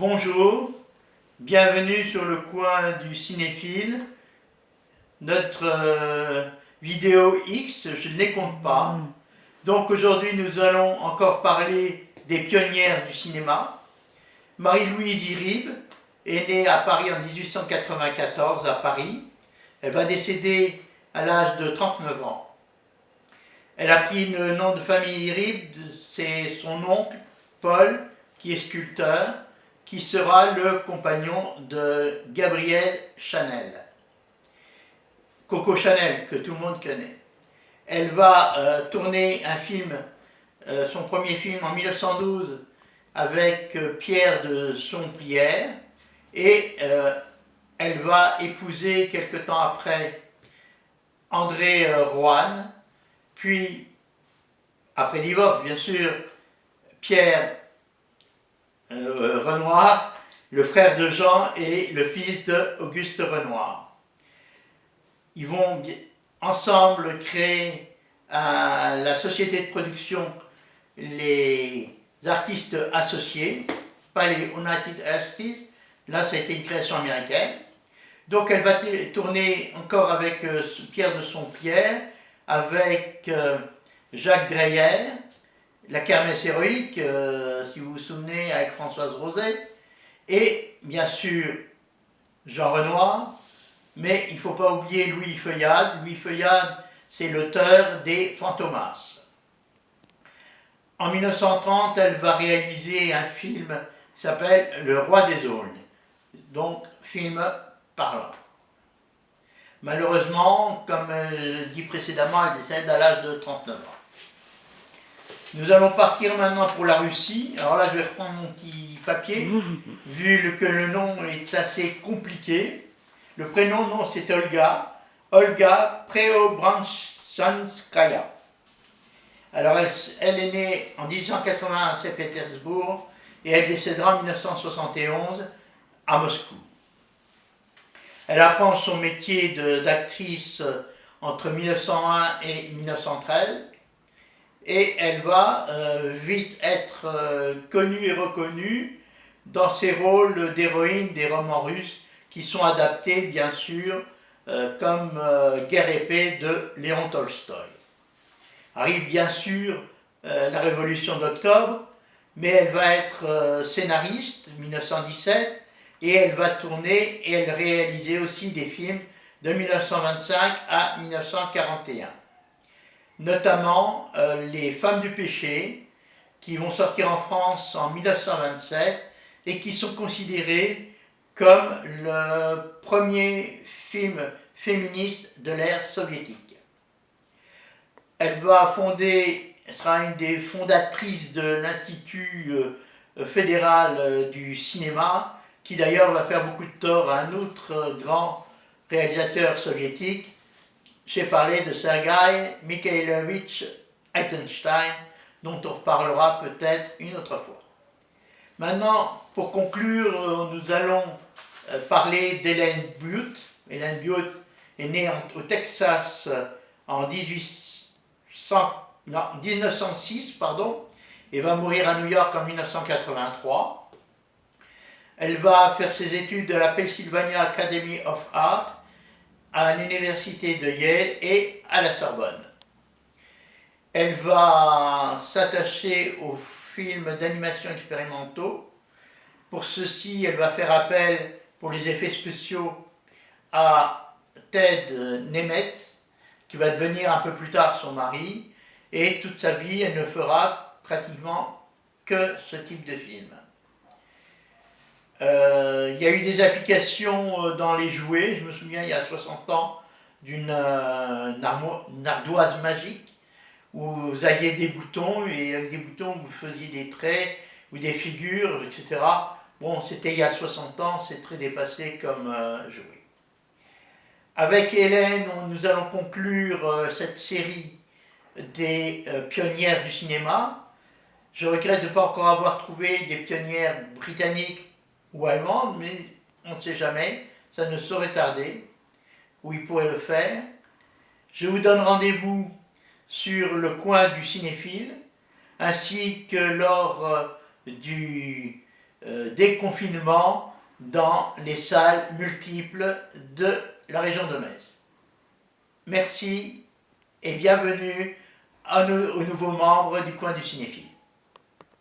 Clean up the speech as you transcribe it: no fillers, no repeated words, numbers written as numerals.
Bonjour, bienvenue sur le coin du cinéphile. Notre vidéo X, je ne les compte pas. Donc aujourd'hui nous allons encore parler des pionnières du cinéma. Marie-Louise Iribe est née à Paris en 1894 à Paris. Elle va décéder à l'âge de 39 ans. Elle a pris le nom de famille Iribe, c'est son oncle Paul qui est sculpteur, qui sera le compagnon de Gabrielle Chanel. Coco Chanel, que tout le monde connaît. Elle va tourner un film, son premier film en 1912 avec Pierre de Somplières, et elle va épouser quelque temps après André Roanne, puis, après divorce bien sûr, Pierre Renoir, le frère de Jean et le fils d'Auguste Renoir. Ils vont ensemble créer la société de production Les Artistes Associés, pas les United Artists, là ça a été une création américaine. Donc elle va tourner encore avec Pierre de Somplières, avec Jacques Dreyer, La Kermesse héroïque, si vous vous souvenez, avec Françoise Roset, et bien sûr Jean Renoir, mais il ne faut pas oublier Louis Feuillade. Louis Feuillade, c'est l'auteur des Fantomas. En 1930, elle va réaliser un film qui s'appelle Le Roi des Aulnes, donc film parlant. Malheureusement, comme dit précédemment, elle décède à l'âge de 39 ans. Nous allons partir maintenant pour la Russie. Alors là, je vais reprendre mon petit papier, vu que le nom est assez compliqué. Le prénom, non, c'est Olga. Olga Preobrazhenskaya. Alors, elle est née en 1880 à Saint-Pétersbourg et elle décédera en 1971 à Moscou. Elle apprend son métier d'actrice entre 1901 et 1913. Et elle va vite être connue et reconnue dans ses rôles d'héroïne des romans russes qui sont adaptés bien sûr comme Guerre épée de Léon Tolstoï. Arrive bien sûr la Révolution d'Octobre, mais elle va être scénariste 1917 et elle va tourner et elle réaliser aussi des films de 1925 à 1941. Notamment Les Femmes du péché, qui vont sortir en France en 1927 et qui sont considérés comme le premier film féministe de l'ère soviétique. Elle va sera une des fondatrices de l'Institut fédéral du cinéma, qui d'ailleurs va faire beaucoup de tort à un autre grand réalisateur soviétique. J'ai parlé de Sergueï Mikhailovitch Eisenstein, dont on reparlera peut-être une autre fois. Maintenant, pour conclure, nous allons parler d'Hélène Bute. Hélène Bute est née au Texas en 1906 et va mourir à New York en 1983. Elle va faire ses études à la Pennsylvania Academy of Art, à l'université de Yale et à la Sorbonne. Elle va s'attacher aux films d'animation expérimentaux. Pour ceci, elle va faire appel pour les effets spéciaux à Ted Nemeth, qui va devenir un peu plus tard son mari, et toute sa vie, elle ne fera pratiquement que ce type de film. Il y a eu des applications dans les jouets. Je me souviens, il y a 60 ans, d'une ardoise magique où vous aviez des boutons et avec des boutons vous faisiez des traits ou des figures, etc. Bon, c'était il y a 60 ans, c'est très dépassé comme jouet. Avec Hélène, nous allons conclure cette série des pionnières du cinéma. Je regrette de ne pas encore avoir trouvé des pionnières britanniques ou allemandes, mais on ne sait jamais, ça ne saurait tarder, ou il pourrait le faire. Je vous donne rendez-vous sur le coin du cinéphile, ainsi que lors du déconfinement dans les salles multiples de la région de Metz. Merci et bienvenue aux nouveaux membres du coin du cinéphile.